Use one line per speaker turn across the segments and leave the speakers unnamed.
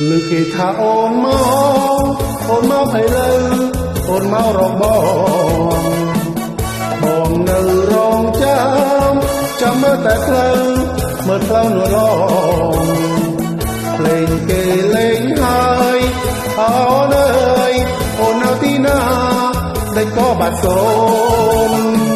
លើគេថាអូនមកឲ្យលើអូនមករកបងនៅរងចាំមើលតែផ្លូវនោះឡងភ្លេងគេលេងហើយអូនអើយអូននៅទីណាដែលក៏បាត់សូម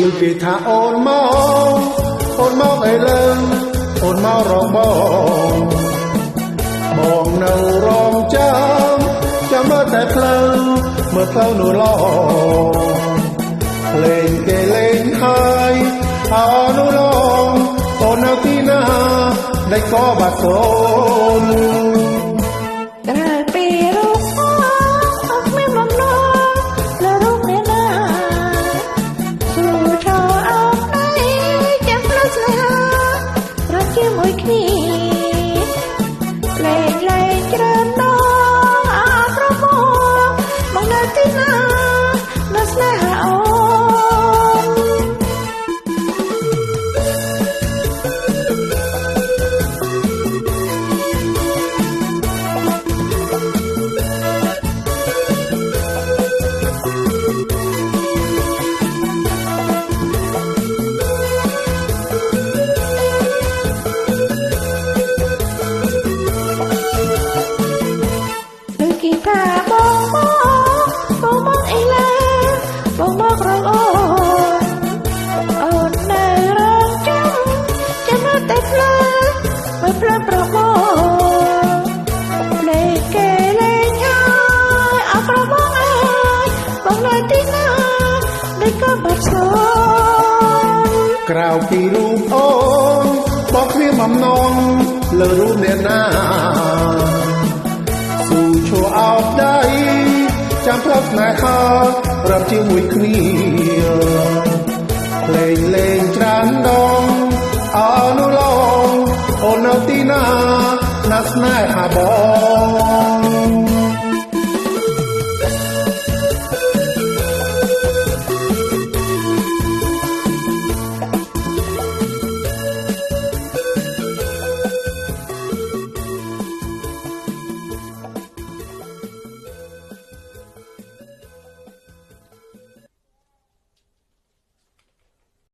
លើគេថាអូនមកឲ្យលើអូនមករកបងនៅរងចាំមើលតែផ្លូវនោះឡងភ្លេងគេលេងហើយនោះឡងអូននៅទីណាដែលក៏បាត់សូនក្រៅពីរូបអូនបងគ្មានបំណងលើរូបអ្នកណាស៊ូឈួរអោបដៃចាំផ្លូវស្នេហារាប់ជាមួយគ្នាភ្លេងលេងច្រើនដងអនុឡងអូននៅទីណាស្នេហាបង